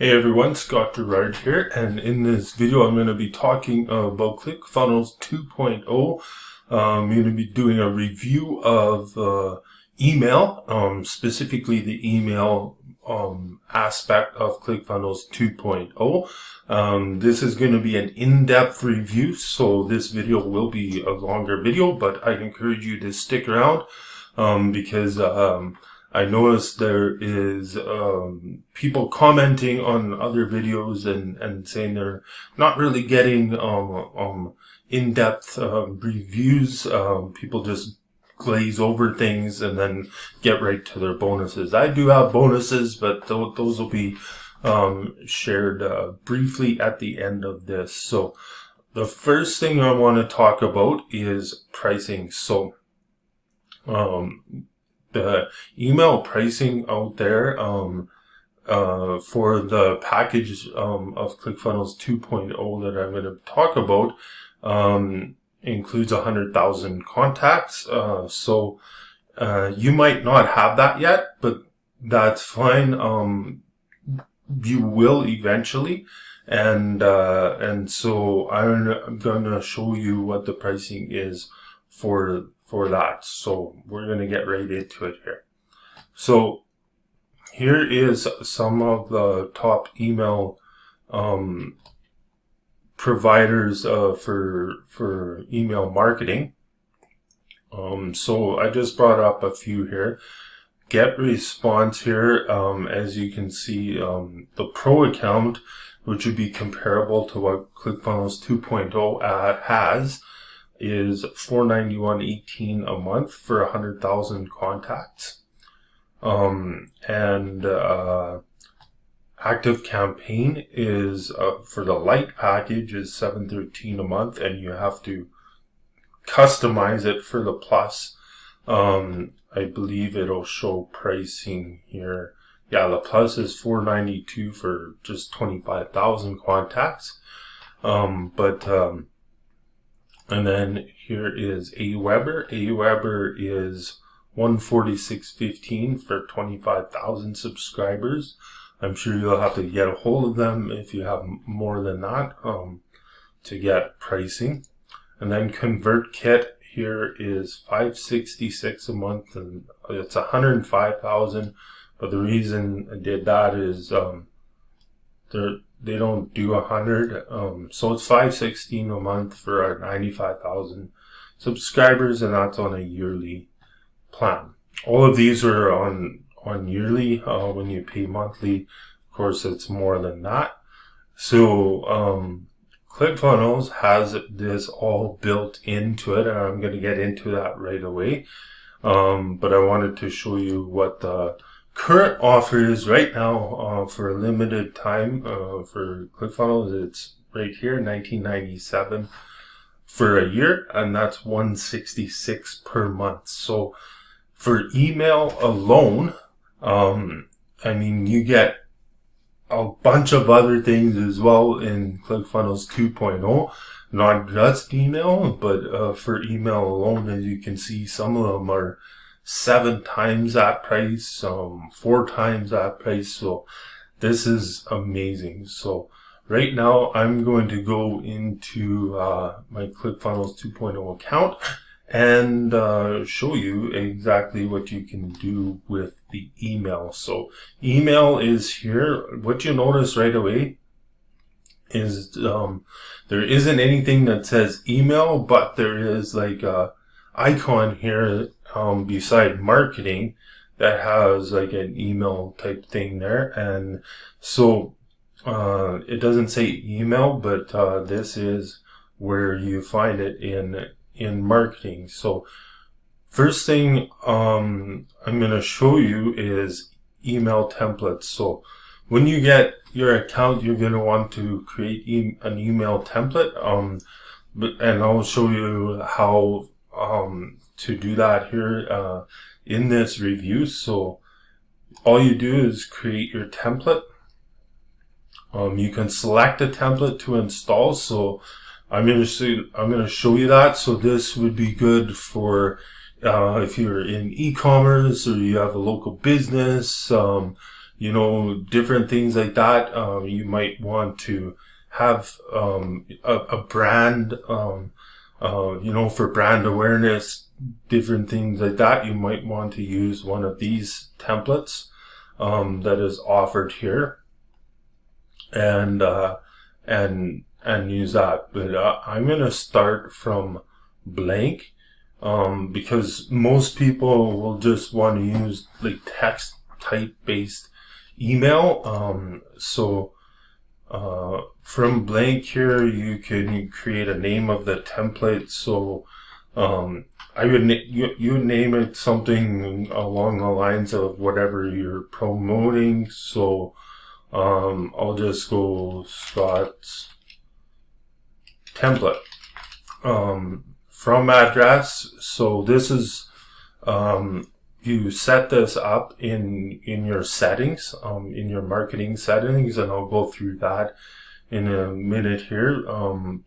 Hey everyone, Scott Girard here, and in this video I'm going to be talking about Clickfunnels 2.0. I'm going to be doing a review of email, specifically the email aspect of Clickfunnels 2.0. This is going to be an in-depth review, so this video will be a longer video, but I encourage you to stick around because I noticed there is people commenting on other videos and saying they're not really getting in-depth reviews. People just glaze over things and then get right to their bonuses. I do have bonuses, but those will be shared briefly at the end of this. So the first thing I want to talk about is pricing. So the email pricing out there for the package of Clickfunnels 2.0 that I'm going to talk about includes 100,000 contacts. So you might not have that yet, but that's fine. You will eventually, and so I'm going to show you what the pricing is for that. So we're going to get right into it here. So here is some of the top email providers for email marketing. So I just brought up a few here. Get Response here, as you can see, the Pro account, which would be comparable to what Clickfunnels 2.0 has, is $491.18 a month for 100,000 contacts. Active Campaign is for the light package is $713 a month, and you have to customize it for the plus. I believe it'll show pricing here. Yeah, the plus is $492 for just 25,000 contacts. And then here is Aweber. Aweber is $146.15 for 25,000 subscribers. I'm sure you'll have to get a hold of them if you have more than that to get pricing. And then ConvertKit here is $566 a month, and it's 105,000. But the reason I did that is they don't do 100, so it's $516 a month for 95,000 subscribers, and that's on a yearly plan. All of these are on yearly. When you pay monthly, of course, it's more than that. So Clickfunnels has this all built into it, and I'm going to get into that right away. But I wanted to show you what the current offer is right now for a limited time for Clickfunnels. It's right here, $19.97 for a year, and that's $166 per month. So for email alone, I mean, you get a bunch of other things as well in Clickfunnels 2.0, not just email, but for email alone, as you can see, some of them are 7 times that price, 4 times that price. So this is amazing. So right now I'm going to go into my Clickfunnels 2.0 account and show you exactly what you can do with the email. So email is here. What you notice right away is there isn't anything that says email, but there is like a icon here beside marketing that has like an email type thing there. And so it doesn't say email, but this is where you find it in marketing. So first thing I'm going to show you is email templates. So when you get your account, you're going to want to create an email template, and I'll show you how to do that here in this review. So all you do is create your template. You can select a template to install. So I'm going to show you that. So this would be good for if you're in e-commerce or you have a local business. different things like that. You might want to have a brand, for brand awareness, different things like that. You might want to use one of these templates that is offered here, and use that. But I'm gonna start from blank, because most people will just want to use like text type based email. So from blank here, you can create a name of the template. So I would you would name it something along the lines of whatever you're promoting. So I'll just go Scott's template. From address. So this is you set this up in your settings, in your marketing settings, and I'll go through that in a minute here.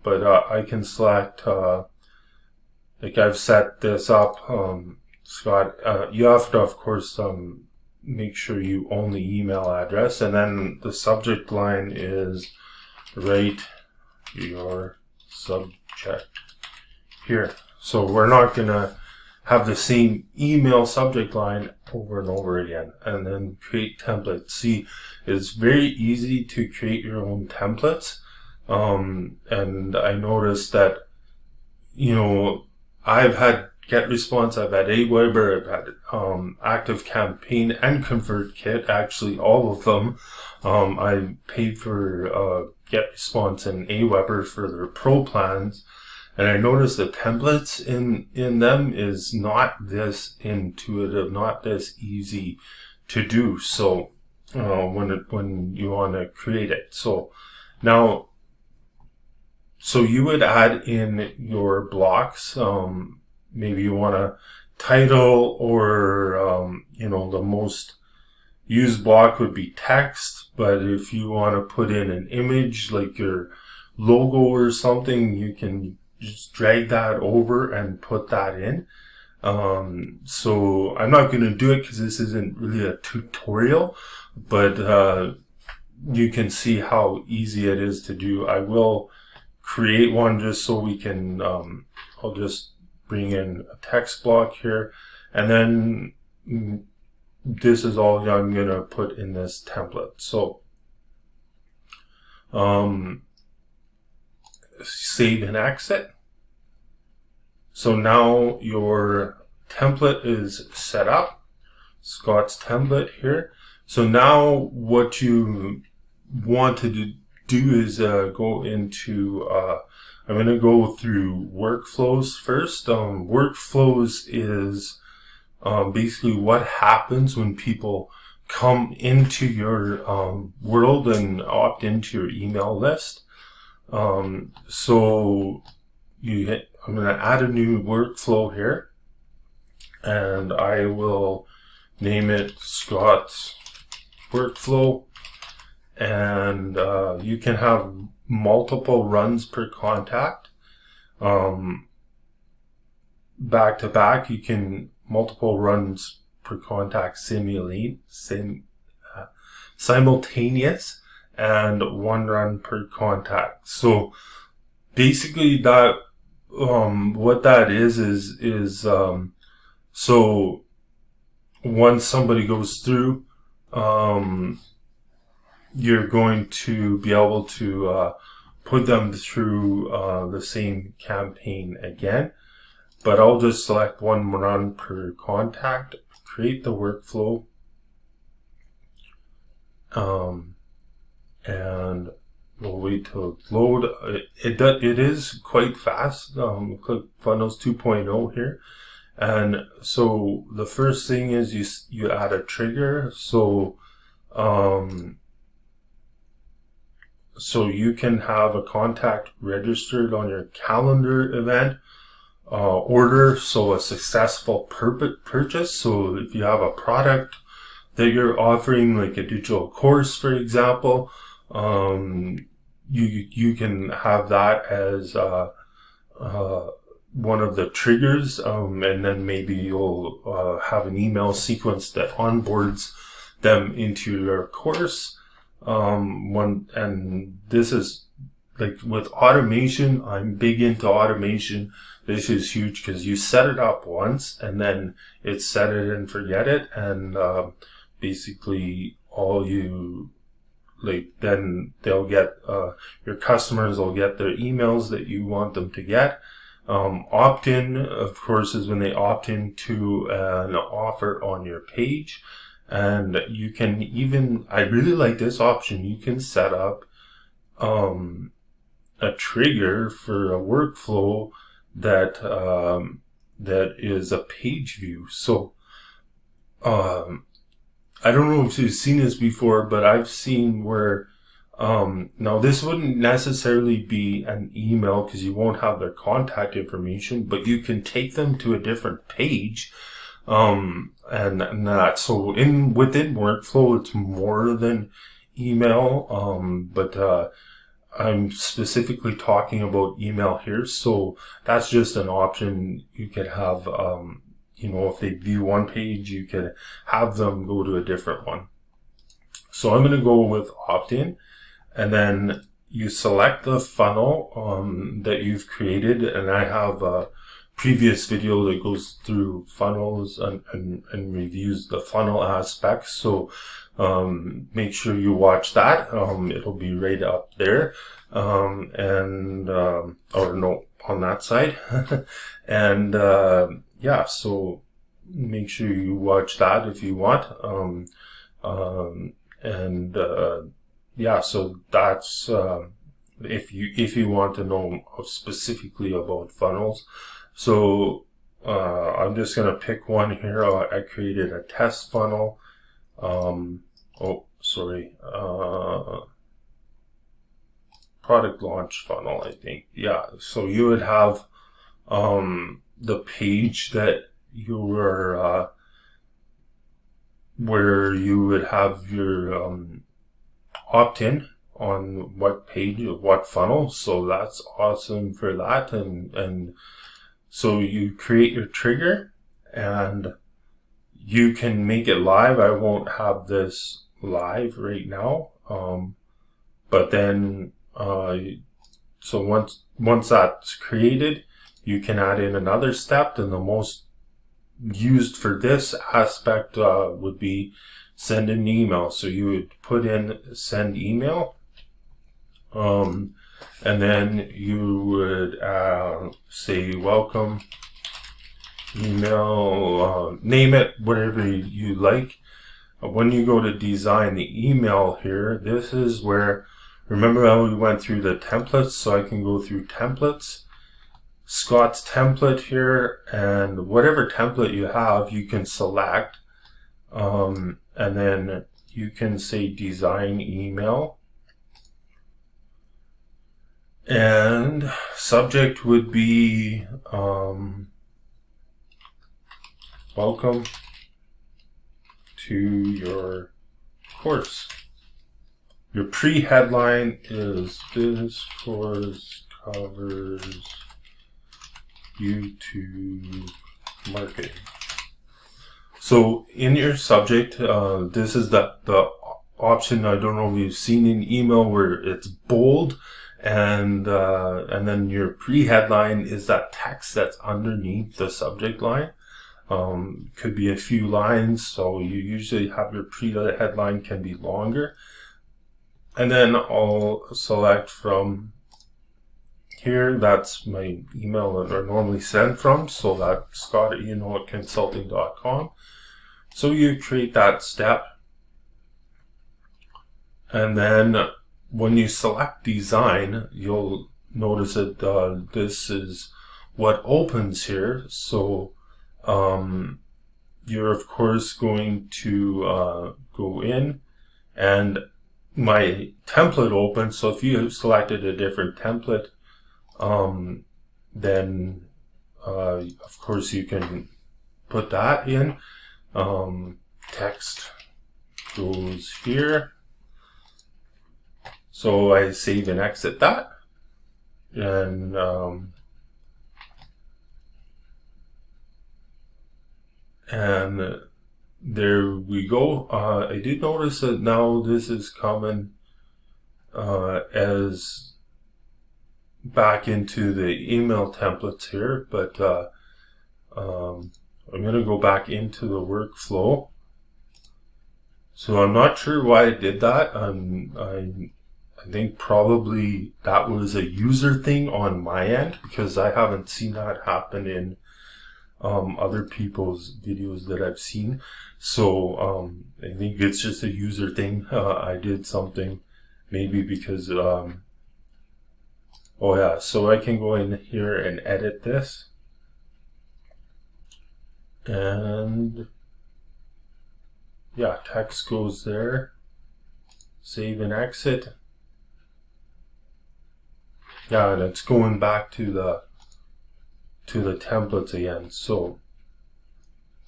But I can select, like I've set this up, Scott. You have to, of course, make sure you own the email address, and then the subject line is write your subject here. So we're not gonna have the same email subject line over and over again. And then create templates. See, it's very easy to create your own templates. And I noticed that, I've had GetResponse, I've had Aweber, I've had ActiveCampaign and ConvertKit, actually all of them. I paid for GetResponse and Aweber for their pro plans. And I noticed the templates in them is not this intuitive, not this easy to do. So when you want to create it, so now, so you would add in your blocks. Maybe you want a title, or the most used block would be text. But if you want to put in an image like your logo or something, you can just drag that over and put that in. So I'm not going to do it because this isn't really a tutorial, but you can see how easy it is to do. I will create one just so we can, I'll just bring in a text block here, and then this is all I'm going to put in this template. So save and exit. So now your template is set up, Scott's template here. So now what you want to do is go into, I'm going to go through workflows first. Workflows is basically what happens when people come into your world and opt into your email list. So I'm going to add a new workflow here, and I will name it Scott's workflow. And you can have multiple runs per contact. Back to back, you can multiple runs per contact simultaneous, and one run per contact. So basically that what that is so once somebody goes through, you're going to be able to put them through the same campaign again. But I'll just select one run per contact, create the workflow, and we'll wait till it load. It is quite fast. Clickfunnels 2.0 here. And so the first thing is you add a trigger. So so you can have a contact registered on your calendar event order. So a successful purchase. So if you have a product that you're offering, like a digital course, for example, you can have that as one of the triggers, and then maybe you'll have an email sequence that onboards them into your course. And this is like with automation, I'm big into automation. This is huge because you set it up once and then it's set it and forget it. And basically all you then they'll get, your customers will get their emails that you want them to get. Opt-in, of course, is when they opt into an offer on your page. And you can even, I really like this option, you can set up a trigger for a workflow that that is a page view. So I don't know if you've seen this before, but I've seen where now this wouldn't necessarily be an email because you won't have their contact information, but you can take them to a different page. And that, so within workflow, it's more than email, but I'm specifically talking about email here. So that's just an option you could have. If they view one page, you could have them go to a different one. So I'm going to go with opt-in, and then you select the funnel that you've created, and I have a previous video that goes through funnels and reviews the funnel aspects. So make sure you watch that. It'll be right up there, or no, on that side. And yeah, so make sure you watch that if you want. Yeah, so that's if you want to know specifically about funnels. So I'm just gonna pick one here. I created a test funnel. Product launch funnel, I think. Yeah, so you would have the page that you were where you would have your opt-in on what page of what funnel. So that's awesome for that. And so you create your trigger and you can make it live. I won't have this live right now, but then so once that's created, you can add in another step, and the most used for this aspect would be send an email. So you would put in send email, and then you would say welcome email, name it whatever you like. When you go to design the email here, this is where, remember how we went through the templates? So I can go through templates, Scott's template here, and whatever template you have, you can select, and then you can say design email, and subject would be welcome to your course. Your pre-headline is this course covers YouTube marketing. So in your subject, this is the option, I don't know if you've seen in email, where it's bold, and then your pre-headline is that text that's underneath the subject line. Could be a few lines, so you usually have your pre-headline can be longer. And then I'll select from here, that's my email that I normally send from, so that's scott@consulting.com. So you create that step, and then when you select design, you'll notice that this is what opens here. So you're of course going to go in, and my template opens. So if you have selected a different template, then of course you can put that in. Text goes here. So I save and exit that, and there we go. I did notice that now this is coming as back into the email templates here, but I'm going to go back into the workflow. So I'm not sure why I did that. I think probably that was a user thing on my end, because I haven't seen that happen in other people's videos that I've seen. So I think it's just a user thing. I did something maybe because oh yeah, so I can go in here and edit this, and yeah, text goes there, save and exit. Yeah, and it's going back to the templates again. So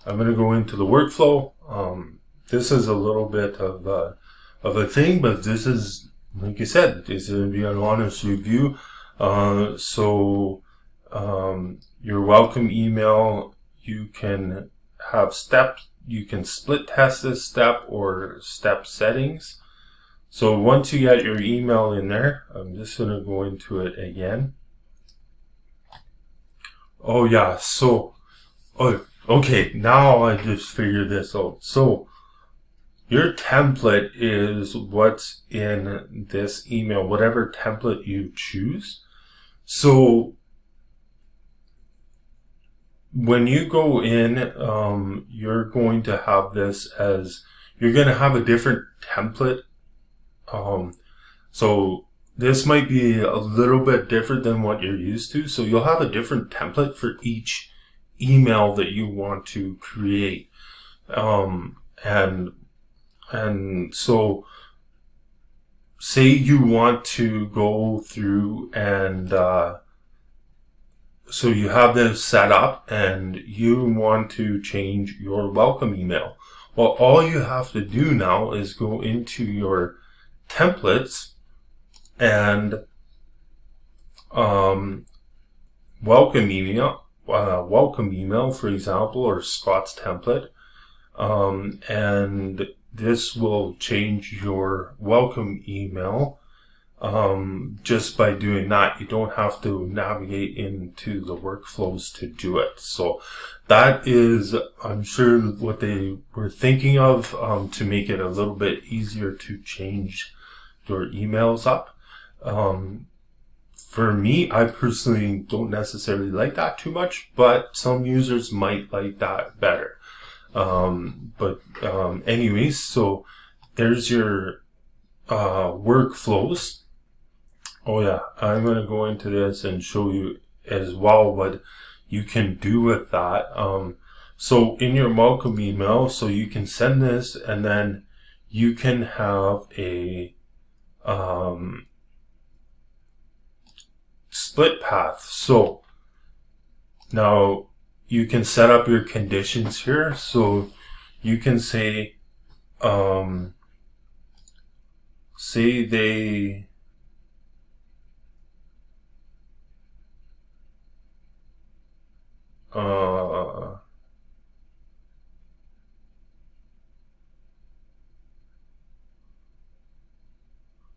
I'm going to go into the workflow. This is a little bit of a thing, but this is, like I said, this is going to be an honest review. So your welcome email, you can have steps. You can split test this step or step settings. So once you get your email in there, I'm just going to go into it again. Oh yeah, so, okay, now I just figured this out. So your template is what's in this email, whatever template you choose. So when you go in, you're going to have this as, you're going to have a different template. So this might be a little bit different than what you're used to. So you'll have a different template for each email that you want to create. And so say you want to go through and, so you have this set up and you want to change your welcome email. Well, all you have to do now is go into your templates and welcome email, for example, or Scott's template, and this will change your welcome email just by doing that. You don't have to navigate into the workflows to do it. So that is, I'm sure, what they were thinking of to make it a little bit easier to change your emails up. For me, I personally don't necessarily like that too much, but some users might like that better. Anyways, so there's your workflows. Oh yeah, I'm going to go into this and show you as well what you can do with that. So in your welcome email, so you can send this and then you can have a split path. So now you can set up your conditions here. So you can say, say they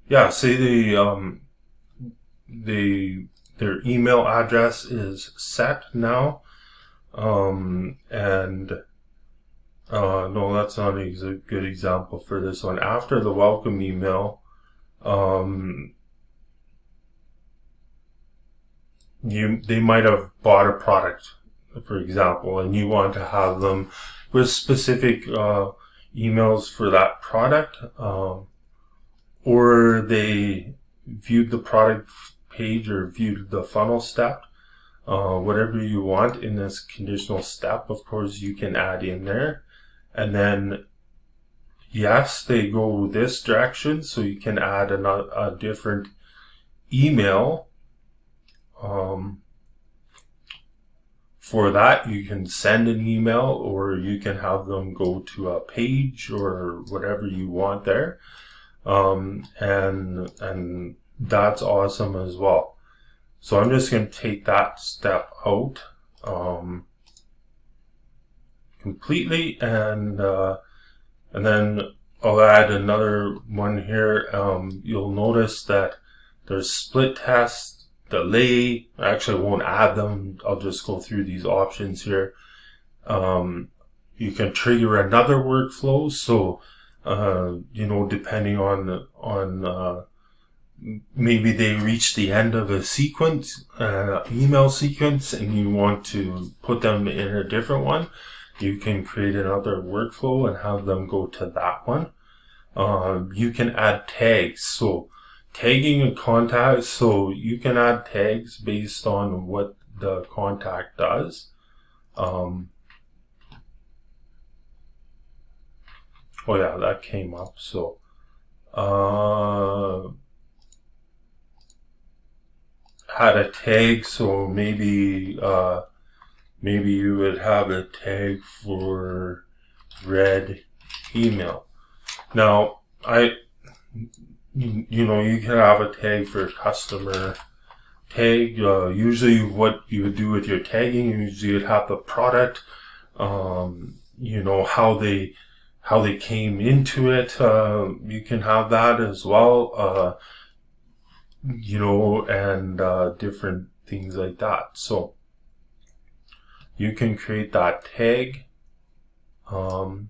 yeah, say their email address is set now, no, that's not a good example for this one. After the welcome email, they might have bought a product, for example, and you want to have them with specific emails for that product, or they viewed the product page or viewed the funnel step, whatever you want in this conditional step, of course, you can add in there. And then, yes, they go this direction, so you can add a different email. For that, you can send an email, or you can have them go to a page or whatever you want there. And that's awesome as well. So I'm just going to take that step out. completely, and then I'll add another one here. You'll notice that there's split test, delay. Actually, I won't add them. I'll just go through these options here. You can trigger another workflow. So, depending on maybe they reach the end of a sequence, email sequence, and you want to put them in a different one, you can create another workflow and have them go to that one. You can add tags. So tagging a contact, so you can add tags based on what the contact does. Oh yeah, that came up. So add a tag. So maybe you would have a tag for read email. Now, you can have a tag for customer tag. Usually what you would do with your tagging, usually you'd have the product, how they came into it. You can have that as well, and different things like that. So you can create that tag, and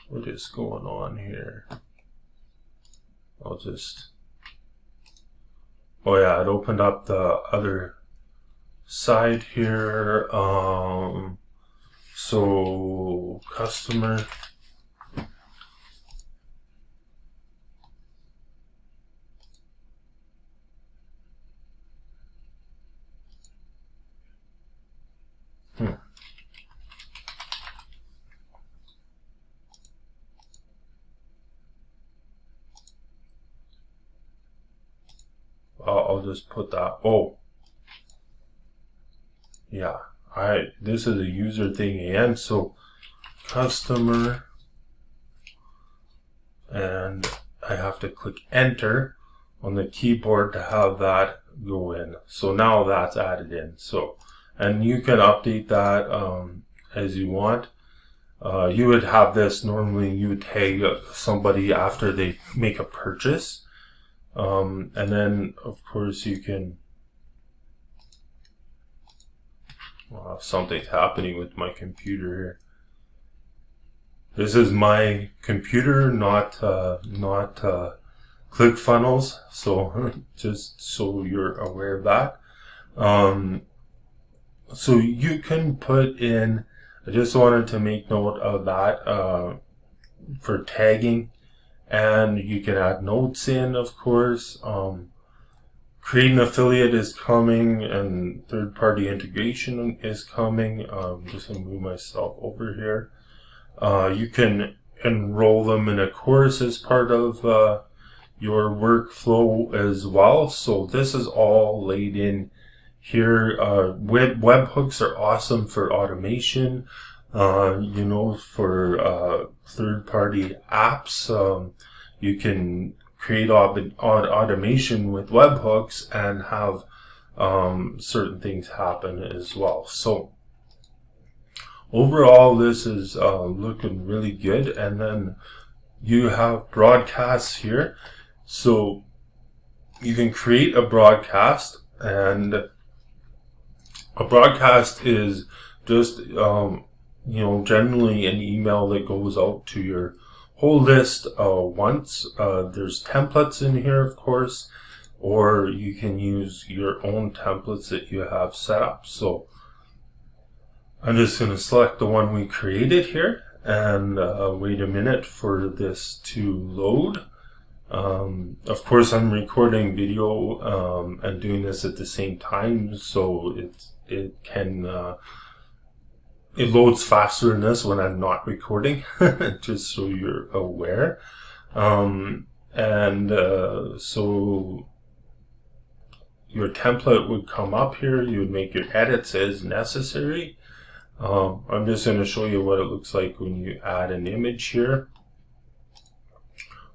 what is going on here? Oh yeah, it opened up the other side here. So customer. I'll just put that. Oh, yeah. This is a user thing again. So customer, and I have to click enter on the keyboard to have that go in. So now that's added in. So, and you can update that as you want. You would have this normally. You would tag somebody after they make a purchase. And then, of course, you can. Something's happening with my computer here. This is my computer, not Clickfunnels. So just so you're aware of that. So you can put in. I just wanted to make note of that for tagging. And you can add notes in, of course. Create an affiliate is coming, and third-party integration is coming. Just gonna move myself over here. You can enroll them in a course as part of your workflow as well. So this is all laid in here. Webhooks are awesome for automation. For third-party apps, you can create automation with webhooks and have certain things happen as well. So overall, this is looking really good. And then you have broadcasts here. So you can create a broadcast, and a broadcast is just generally an email that goes out to your whole list once. There's templates in here, of course, or you can use your own templates that you have set up. So I'm just going to select the one we created here and wait a minute for this to load. Of course, I'm recording video and doing this at the same time, so it loads faster than this when I'm not recording, just so you're aware. So your template would come up here. You would make your edits as necessary. I'm just going to show you what it looks like when you add an image here.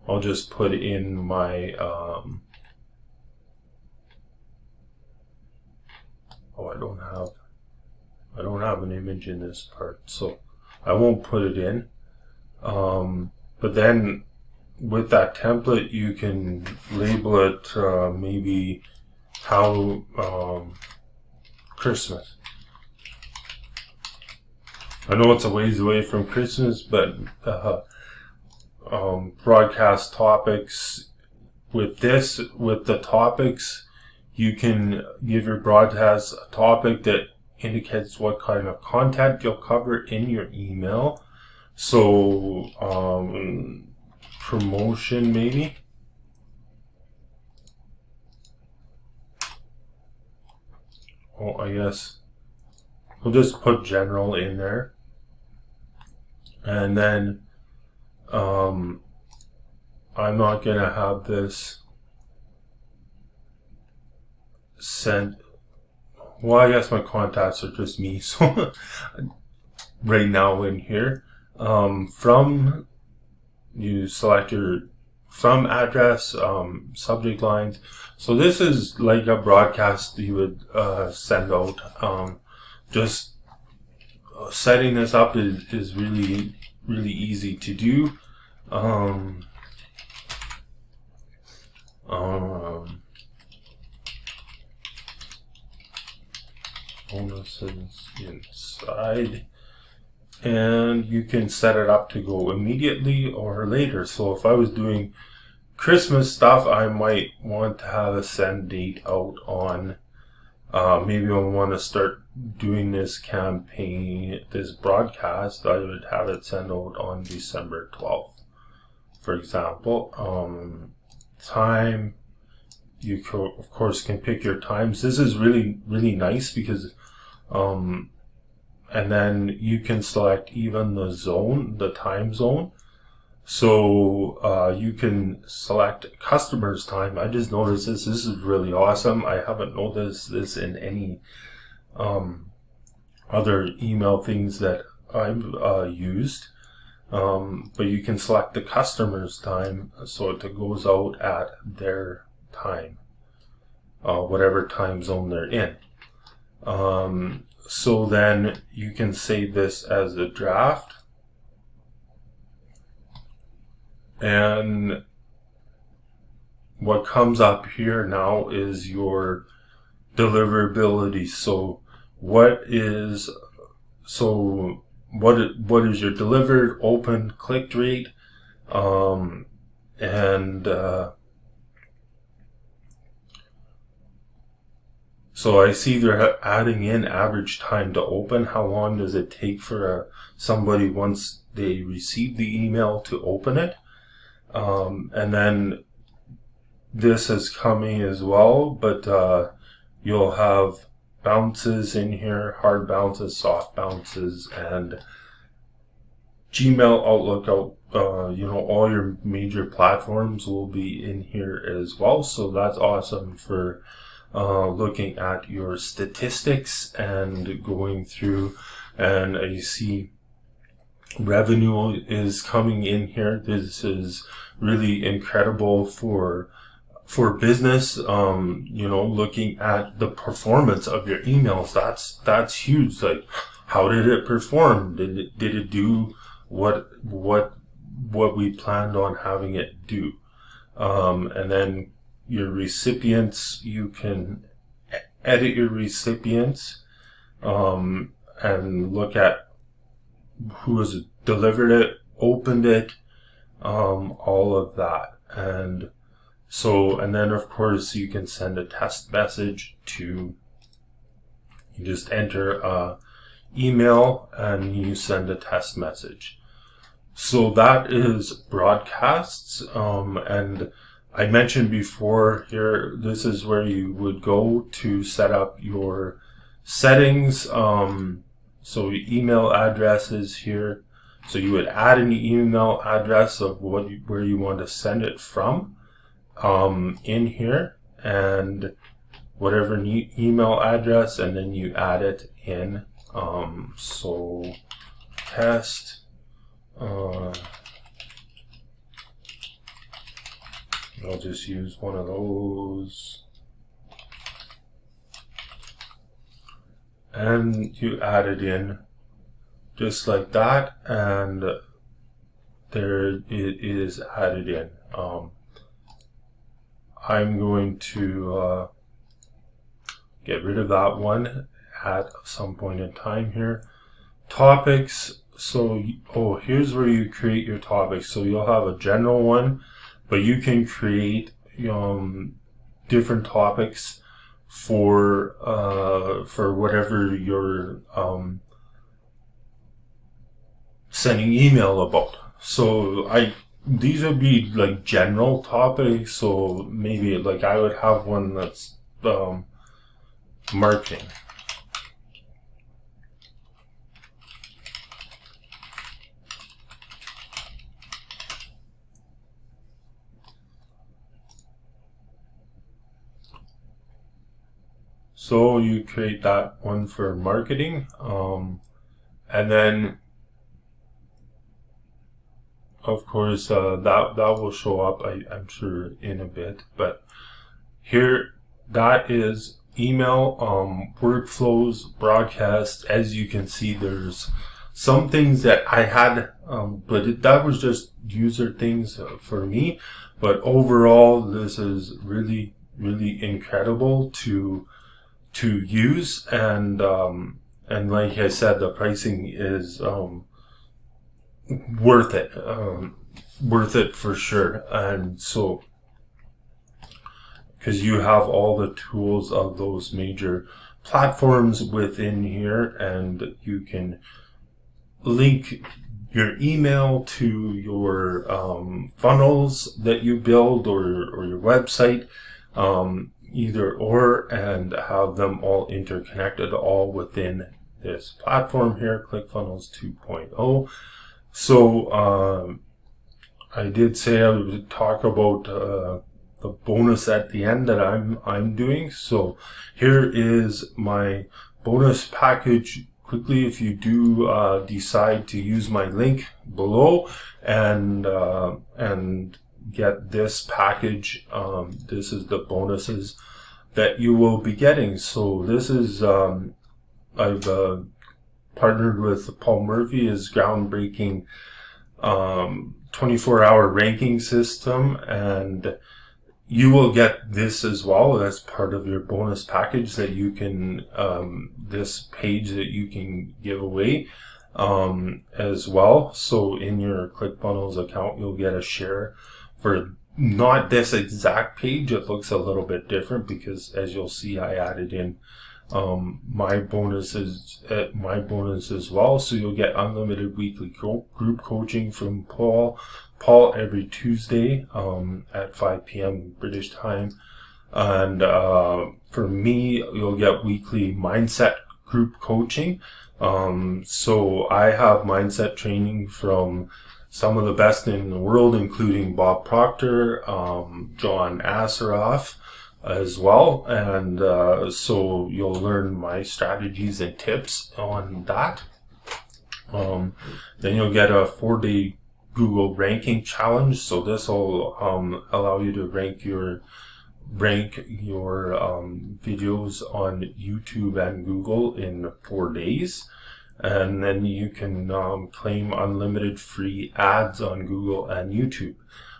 I'll just put in my I don't have I don't have an image in this part, so I won't put it in. But then with that template, you can label it maybe how Christmas. I know it's a ways away from Christmas, but broadcast topics with the topics, you can give your broadcast a topic that indicates what kind of content you'll cover in your email. So promotion maybe. Oh, I guess we'll just put general in there. And then I'm not gonna have this sent. Well, I guess my contacts are just me, so right now in here, from you select your from address, subject lines. So this is like a broadcast you would send out. Just setting this up is really easy to do. Bonuses inside, and you can set it up to go immediately or later. So if I was doing Christmas stuff, I might want to have a send date out on maybe I want to start doing this campaign, this broadcast. I would have it send out on December 12th, for example. Time, you of course can pick your times. This is really nice because and then you can select even the zone, the time zone. So you can select customers' time. I just noticed this. This is really awesome. I haven't noticed this in any other email things that I've used. But you can select the customer's time, so it goes out at their time, whatever time zone they're in. So then you can save this as a draft. And what comes up here now is your deliverability. So what is your delivered, open, clicked rate, so I see they're adding in average time to open. How long does it take for somebody once they receive the email to open it? And then this is coming as well, but you'll have bounces in here, hard bounces, soft bounces, and Gmail, Outlook, all your major platforms will be in here as well. So that's awesome for looking at your statistics and going through, and you see revenue is coming in here. This is really incredible for business. Looking at the performance of your emails, that's huge. Like, how did it perform? Did it do what we planned on having it do? And then your recipients, you can edit your recipients and look at who has delivered it, opened it, all of that. And then of course you can send a test message you just enter a email and you send a test message. So that is broadcasts. And I mentioned before here, this is where you would go to set up your settings. So email addresses here. So you would add an email address of where you want to send it from in here, and whatever email address, and then you add it in. So test. I'll just use one of those. and you add it in just like that, and there it is added in. I'm going to get rid of that one at some point in time here. Topics. So, here's where you create your topics. So you'll have a general one, but you can create different topics for whatever you're sending email about. So these would be like general topics. So maybe like I would have one that's marketing. So you create that one for marketing, and then of course that will show up, I'm sure, in a bit. But here, that is email workflows, broadcast. As you can see, there's some things that I had, but that was just user things for me. But overall, this is really, really incredible to use, and like I said, the pricing is worth it for sure. And so, because you have all the tools of those major platforms within here, and you can link your email to your funnels that you build, or your website, either or, and have them all interconnected, all within this platform here, Clickfunnels 2.0. So I did say I would talk about the bonus at the end that I'm doing. So here is my bonus package. Quickly, if you do decide to use my link below and get this package, this is the bonuses that you will be getting. So this is I've partnered with Paul Murphy, his groundbreaking 24-hour ranking system, and you will get this as well as part of your bonus package that you can this page that you can give away as well. So in your ClickFunnels account, you'll get a share for not this exact page. It looks a little bit different because, as you'll see, I added in my bonuses as well. So you'll get unlimited weekly group coaching from Paul every Tuesday at 5 p.m. British time, and for me, you'll get weekly mindset group coaching. So I have mindset training from some of the best in the world, including Bob Proctor, John Asseroff as well. And so you'll learn my strategies and tips on that. Then you'll get a 4-day Google ranking challenge. So this will allow you to rank your videos on YouTube and Google in 4 days. And then you can claim unlimited free ads on Google and YouTube,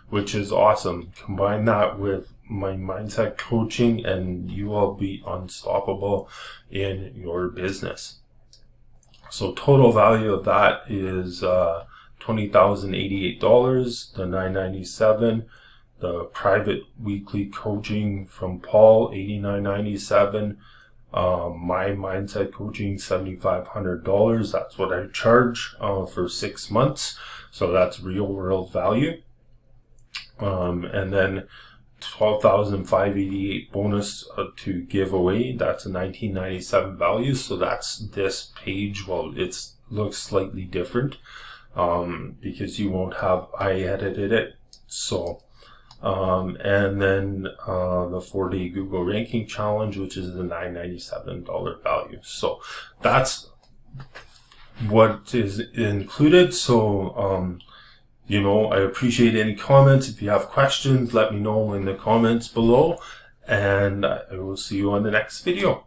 which is awesome. Combine that with my mindset coaching and you will be unstoppable in your business. So total value of that is $20,088, the $997, the private weekly coaching from Paul, $89.97. My mindset coaching, $7,500. That's what I charge for 6 months. So that's real world value. And then $12,588 bonus to give away. That's a $19.97 value. So that's this page. Well, it looks slightly different because you won't have, I edited it. So and then the 4-day Google ranking challenge, which is the $997 value. So that's what is included. So I appreciate any comments. If you have questions, let me know in the comments below, and I will see you on the next video.